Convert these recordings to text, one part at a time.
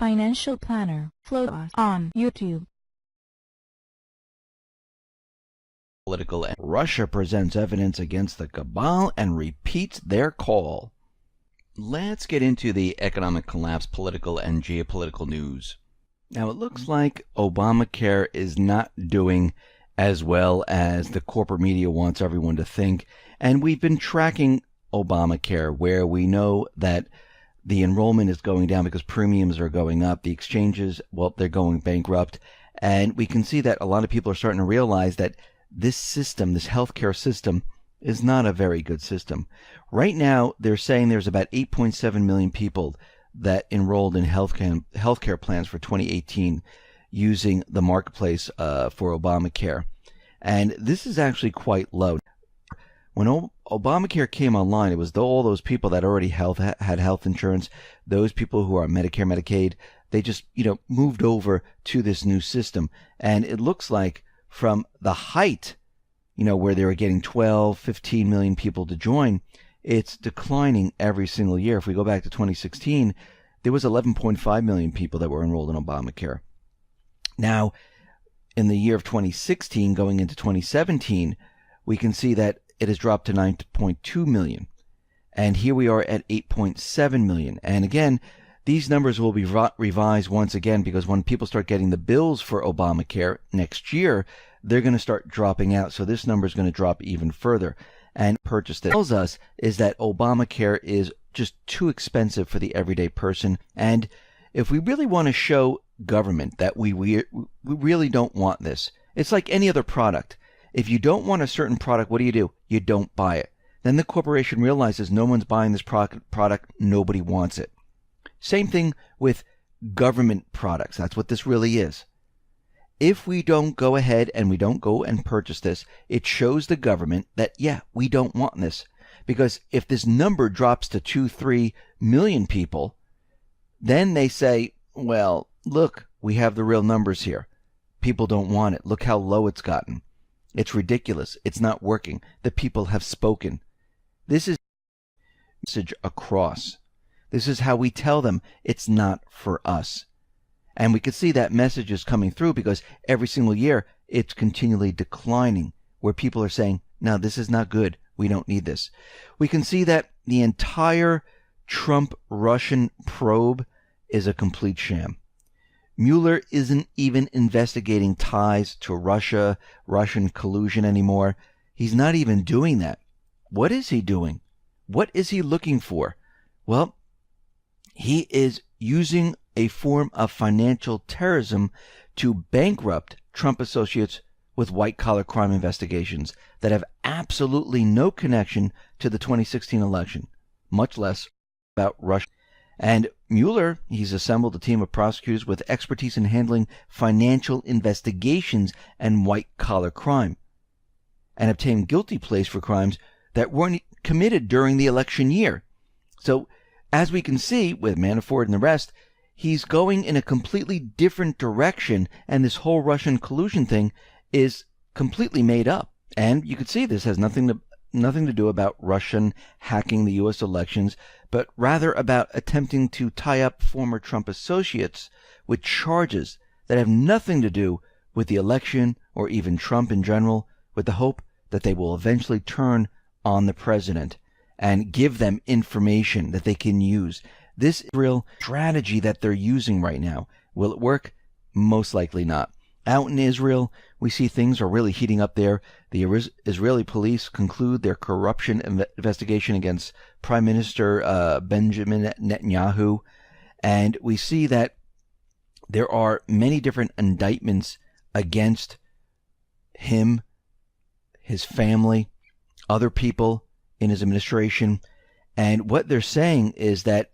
Financial Planner. Follow us on YouTube. Political. Russia presents evidence against the cabal and repeats their call. Let's get into the economic collapse, political and geopolitical news. Now, it looks like Obamacare is not doing as well as the corporate media wants everyone to think. And we've been tracking Obamacare, where we know that the enrollment is going down because premiums are going up. The exchanges, well, they're going bankrupt. And we can see that a lot of people are starting to realize that this system, this healthcare system, is not a very good system. Right now, they're saying there's about 8.7 million people that enrolled in healthcare plans for 2018 using the marketplace for Obamacare. And this is actually quite low. When Obamacare came online, it was all those people that already had health insurance, those people who are Medicare, Medicaid, they just, moved over to this new system. And it looks like from the height, where they were getting 12, 15 million people to join, it's declining every single year. If we go back to 2016, there was 11.5 million people that were enrolled in Obamacare. Now, in the year of 2016, going into 2017, we can see that it has dropped to 9.2 million. And here we are at 8.7 million. And again, these numbers will be revised once again because when people start getting the bills for Obamacare next year, they're going to start dropping out. So this number is going to drop even further. And purchase that tells us is that Obamacare is just too expensive for the everyday person. And if we really want to show government that we really don't want this, it's like any other product. If you don't want a certain product, what do? You don't buy it. Then the corporation realizes no one's buying this product, nobody wants it. Same thing with government products. That's what this really is. If we don't go ahead and we don't go and purchase this, it shows the government that, we don't want this. Because if this number drops to 2-3 million people, then they say, well, look, we have the real numbers here. People don't want it. Look how low it's gotten. It's ridiculous. It's not working. The people have spoken. This is the message across. This is how we tell them it's not for us. And we can see that message is coming through because every single year it's continually declining, where people are saying, no, this is not good. We don't need this. We can see that the entire Trump-Russian probe is a complete sham. Mueller isn't even investigating ties to Russia, Russian collusion anymore. He's not even doing that. What is he doing? What is he looking for? Well, he is using a form of financial terrorism to bankrupt Trump associates with white-collar crime investigations that have absolutely no connection to the 2016 election, much less about Russia. And Mueller, he's assembled a team of prosecutors with expertise in handling financial investigations and white-collar crime, and obtained guilty pleas for crimes that weren't committed during the election year. So, as we can see with Manafort and the rest, he's going in a completely different direction, and this whole Russian collusion thing is completely made up. And you can see this has nothing to do about Russian hacking the U.S. elections, but rather about attempting to tie up former Trump associates with charges that have nothing to do with the election or even Trump in general, with the hope that they will eventually turn on the president and give them information that they can use. This is a real strategy that they're using right now. Will it work? Most likely not. Out in Israel, we see things are really heating up there. The Israeli police conclude their corruption investigation against Prime Minister Benjamin Netanyahu. And we see that there are many different indictments against him, his family, other people in his administration. And what they're saying is that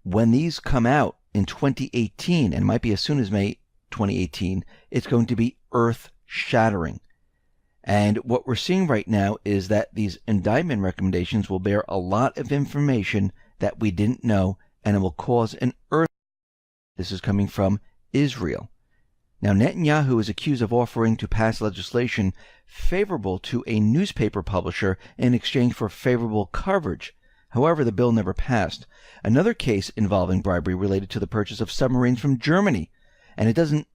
when these come out in 2018, and it might be as soon as May 2018, it's going to be earth-shattering. And what we're seeing right now is that these indictment recommendations will bear a lot of information that we didn't know, and it will cause an earth. This is coming from Israel. Now, Netanyahu is accused of offering to pass legislation favorable to a newspaper publisher in exchange for favorable coverage However, the bill never passed. Another case involving bribery related to the purchase of submarines from Germany, and it doesn't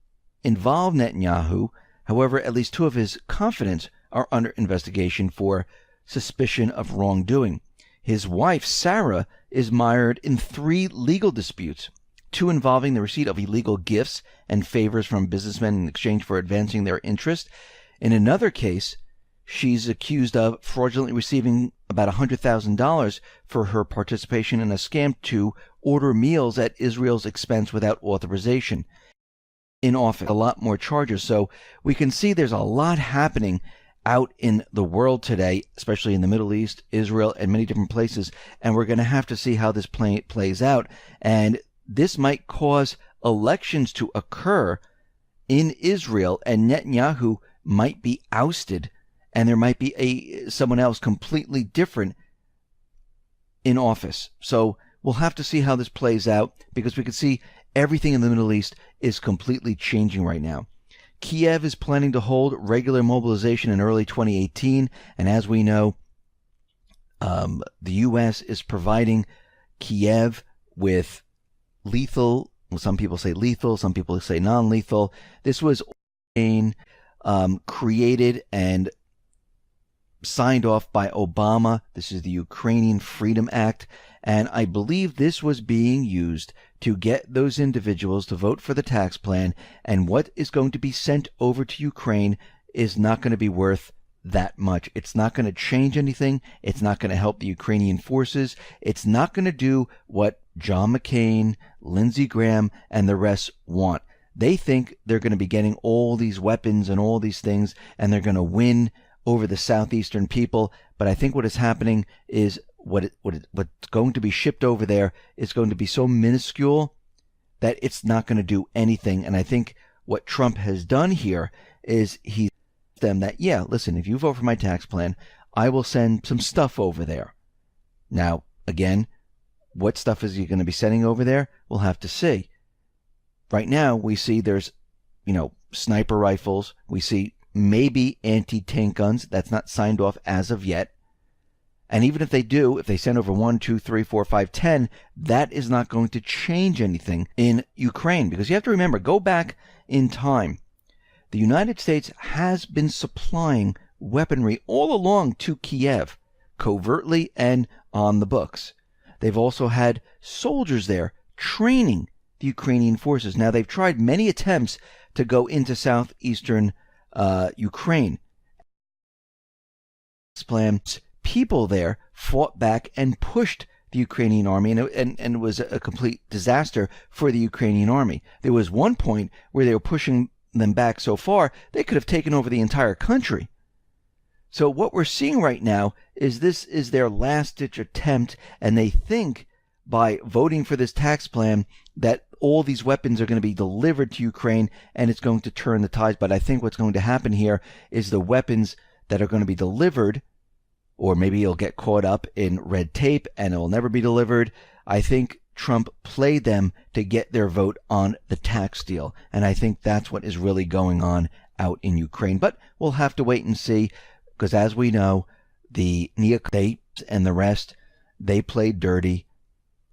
involve Netanyahu. However, at least 2 of his confidants are under investigation for suspicion of wrongdoing. His wife, Sarah, is mired in 3 legal disputes, 2 involving the receipt of illegal gifts and favors from businessmen in exchange for advancing their interest. In another case, she's accused of fraudulently receiving about $100,000 for her participation in a scam to order meals at Israel's expense without authorization. In office, a lot more charges. So we can see there's a lot happening out in the world today, especially in the Middle East, Israel, and many different places. And we're going to have to see how this plays out. And this might cause elections to occur in Israel, and Netanyahu might be ousted, and there might be someone else completely different in office. So we'll have to see how this plays out, because we can see everything in the Middle East is completely changing right now. Kiev is planning to hold regular mobilization in early 2018, and as we know, the U.S. is providing Kiev with lethal, well, some people say lethal, some people say non-lethal. This was created and signed off by Obama. This is the Ukrainian Freedom Act, and I believe this was being used to get those individuals to vote for the tax plan, and what is going to be sent over to Ukraine is not going to be worth that much. It's not going to change anything. It's not going to help the Ukrainian forces. It's not going to do what John McCain, Lindsey Graham, and the rest want. They think they're going to be getting all these weapons and all these things, and they're going to win over the southeastern people. But I think what is happening is what's going to be shipped over there is going to be so minuscule that it's not going to do anything. And I think what Trump has done here is he's them that, yeah, listen, if you vote for my tax plan, I will send some stuff over there. Now, again, what stuff is he going to be sending over there? We'll have to see. Right now, we see there's, sniper rifles. We see maybe anti-tank guns. That's not signed off as of yet. And even if they do, if they send over 1, 2, 3, 4, 5, 10, that is not going to change anything in Ukraine. Because you have to remember, go back in time. The United States has been supplying weaponry all along to Kiev, covertly and on the books. They've also had soldiers there training the Ukrainian forces. Now, they've tried many attempts to go into southeastern Ukraine. People there fought back and pushed the Ukrainian army, and it was a complete disaster for the Ukrainian army. There was one point where they were pushing them back so far, they could have taken over the entire country. So what we're seeing right now is this is their last-ditch attempt, and they think by voting for this tax plan that all these weapons are going to be delivered to Ukraine, and it's going to turn the tides. But I think what's going to happen here is the weapons that are going to be delivered, or maybe it'll get caught up in red tape and it will never be delivered. I think Trump played them to get their vote on the tax deal. And I think that's what is really going on out in Ukraine. But we'll have to wait and see, because as we know, the neocons and the rest, they play dirty.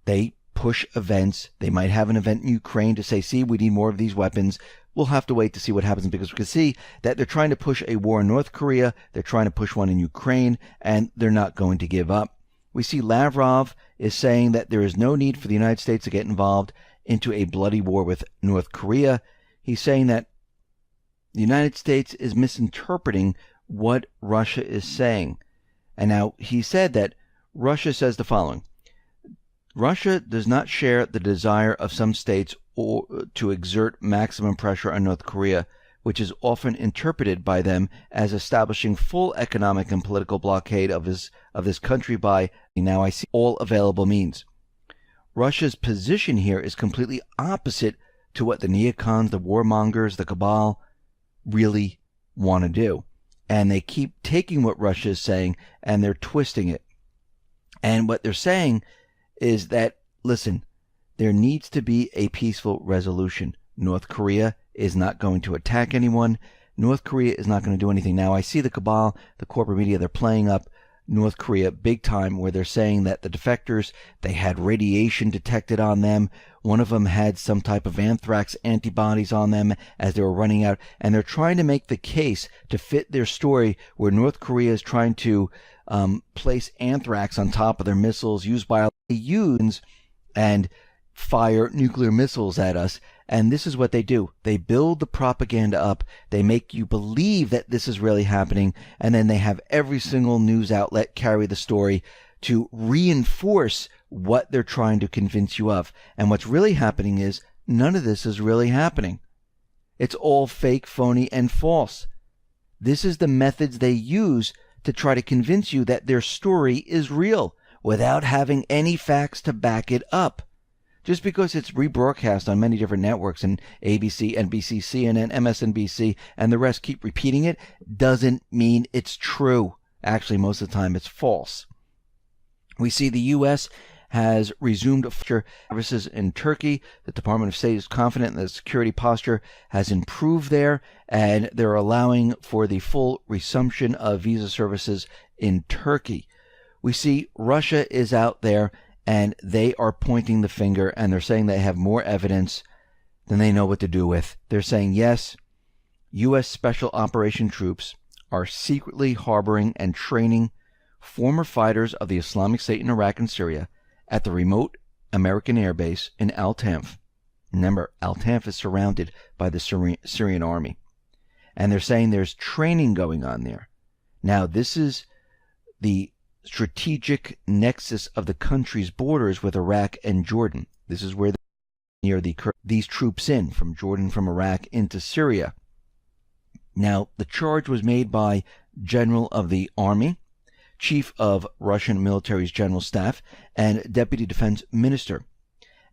They push events. They might have an event in Ukraine to say, see, we need more of these weapons. We'll have to wait to see what happens, because we can see that they're trying to push a war in North Korea. They're trying to push one in Ukraine, and they're not going to give up. We see Lavrov is saying that there is no need for the United States to get involved into a bloody war with North Korea. He's saying that the United States is misinterpreting what Russia is saying. And now he said that Russia says the following: Russia does not share the desire of some states or to exert maximum pressure on North Korea, which is often interpreted by them as establishing full economic and political blockade of this country by, now I see, all available means. Russia's position here is completely opposite to what the neocons, the warmongers, the Cabal really want to do. And they keep taking what Russia is saying and they're twisting it. And what they're saying is that, listen, there needs to be a peaceful resolution. North Korea is not going to attack anyone. North Korea is not going to do anything. Now, I see the Cabal, the corporate media, they're playing up North Korea big time, where they're saying that the defectors, they had radiation detected on them. One of them had some type of anthrax antibodies on them as they were running out. And they're trying to make the case to fit their story where North Korea is trying to place anthrax on top of their missiles, use bioluminescence, and fire nuclear missiles at us. And this is what they do. They build the propaganda up. They make you believe that this is really happening. And then they have every single news outlet carry the story to reinforce what they're trying to convince you of. And what's really happening is none of this is really happening. It's all fake, phony, and false. This is the methods they use to try to convince you that their story is real without having any facts to back it up. Just because it's rebroadcast on many different networks, and ABC, NBC, CNN, MSNBC, and the rest keep repeating it, doesn't mean it's true. Actually, most of the time, it's false. We see the U.S. has resumed services in Turkey. The Department of State is confident that the security posture has improved there, and they're allowing for the full resumption of visa services in Turkey. We see Russia is out there, and they are pointing the finger, and they're saying they have more evidence than they know what to do with. They're saying, yes, U.S. Special Operation troops are secretly harboring and training former fighters of the Islamic State in Iraq and Syria at the remote American air base in Al-Tanf. Remember, Al-Tanf is surrounded by the Syrian army. And they're saying there's training going on there. Now, this is the strategic nexus of the country's borders with Iraq and Jordan. This is where these troops in from Jordan, from Iraq into Syria. Now, the charge was made by General of the Army, Chief of Russian Military's General Staff, and Deputy Defense Minister.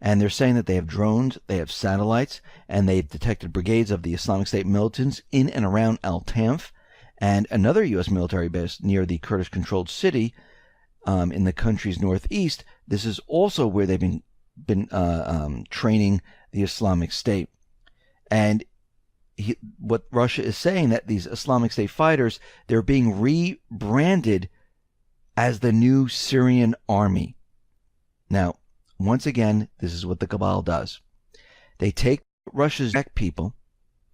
And they're saying that they have drones, they have satellites, and they've detected brigades of the Islamic State militants in and around Al-Tanf, and another U.S. military base near the Kurdish-controlled city in the country's northeast. This is also where they've been training the Islamic State. And what Russia is saying, that these Islamic State fighters, they're being rebranded as the new Syrian army. Now, once again, this is what the Cabal does. They take Russia's people,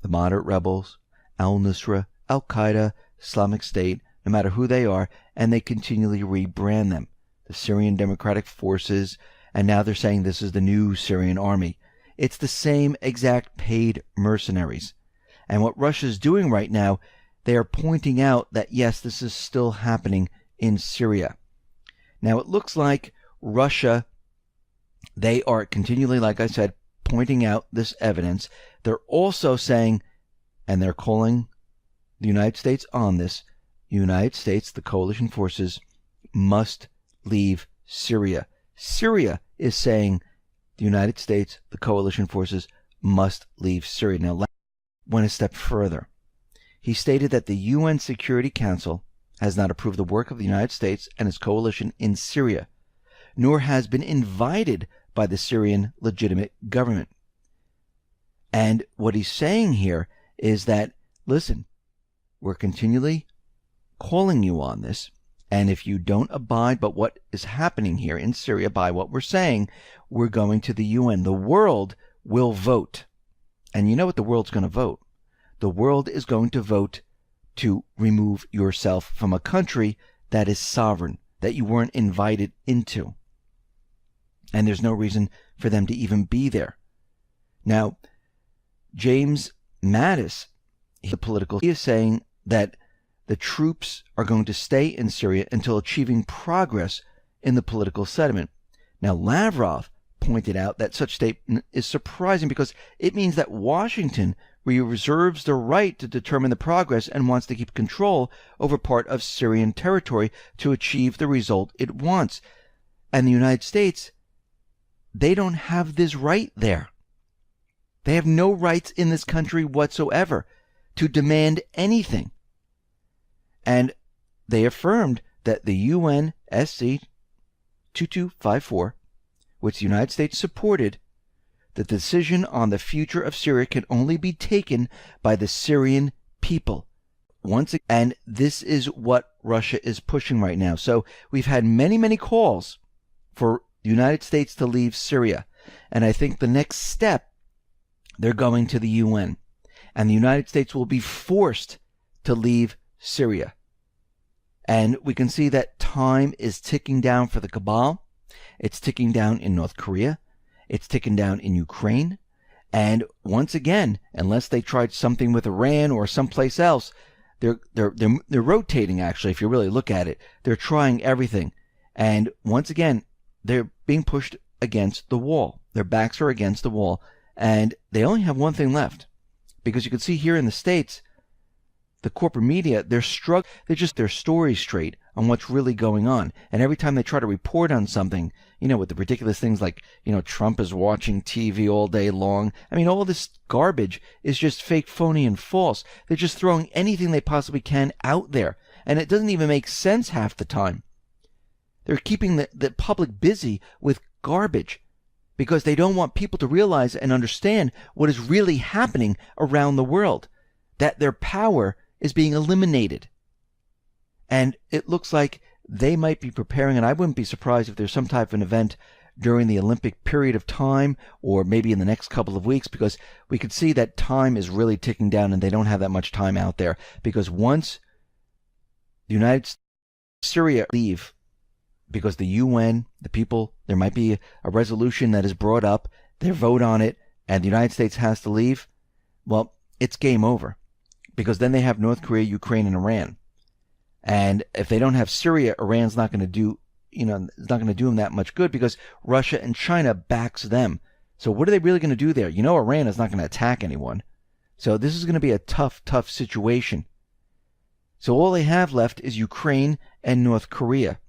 the moderate rebels, al-Nusra, Al-Qaeda, Islamic State, no matter who they are, and they continually rebrand them. The Syrian Democratic Forces, and now they're saying this is the new Syrian army. It's the same exact paid mercenaries. And what Russia's doing right now, they are pointing out that, yes, this is still happening in Syria. Now, it looks like Russia, they are continually, like I said, pointing out this evidence. They're also saying, and they're calling the United States on this, United States, the coalition forces, must leave Syria. Syria is saying the United States, the coalition forces, must leave Syria. Now, went a step further. He stated that the UN Security Council has not approved the work of the United States and its coalition in Syria, nor has been invited by the Syrian legitimate government. And what he's saying here is that, listen, we're continually calling you on this, and if you don't abide by what is happening here in Syria, by what we're saying, we're going to the UN. The world will vote. And you know what the world's going to vote? The world is going to vote to remove yourself from a country that is sovereign, that you weren't invited into. And there's no reason for them to even be there. Now, James Mattis, he is saying that the troops are going to stay in Syria until achieving progress in the political settlement. Now, Lavrov pointed out that such statement is surprising because it means that Washington reserves the right to determine the progress and wants to keep control over part of Syrian territory to achieve the result it wants. And the United States, they don't have this right there. They have no rights in this country whatsoever to demand anything. And they affirmed that the UN SC 2254, which the United States supported, the decision on the future of Syria can only be taken by the Syrian people. And this is what Russia is pushing right now. So we've had many, many calls for the United States to leave Syria. And I think the next step, they're going to the UN. And the United States will be forced to leave Syria. And we can see that time is ticking down for the Cabal. It's ticking down in North Korea. It's ticking down in Ukraine. And once again, unless they tried something with Iran or someplace else, they're rotating, actually, if you really look at it. They're trying everything. And once again, they're being pushed against the wall. Their backs are against the wall. And they only have one thing left. Because you can see here in the States, the corporate media, they're struggling. They're just their story straight on what's really going on. And every time they try to report on something, with the ridiculous things like, Trump is watching TV all day long. I mean, all this garbage is just fake, phony, and false. They're just throwing anything they possibly can out there. And it doesn't even make sense half the time. They're keeping the public busy with garbage because they don't want people to realize and understand what is really happening around the world. That their power is being eliminated. And it looks like they might be preparing, and I wouldn't be surprised if there's some type of an event during the Olympic period of time, or maybe in the next couple of weeks, because we could see that time is really ticking down and they don't have that much time out there. Because once the United States, Syria leave, because the UN, the people, there might be a resolution that is brought up, they vote on it, and the United States has to leave, well, it's game over. Because then they have North Korea, Ukraine, and Iran. And if they don't have Syria, Iran's not going to do, it's not going to do them that much good because Russia and China backs them. So what are they really going to do there? Iran is not going to attack anyone. So this is going to be a tough, tough situation. So all they have left is Ukraine and North Korea.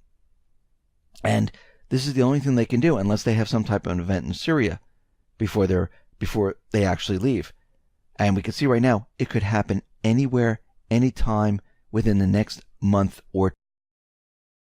And this is the only thing they can do unless they have some type of an event in Syria before they actually leave. And we can see right now, it could happen anywhere, anytime within the next month or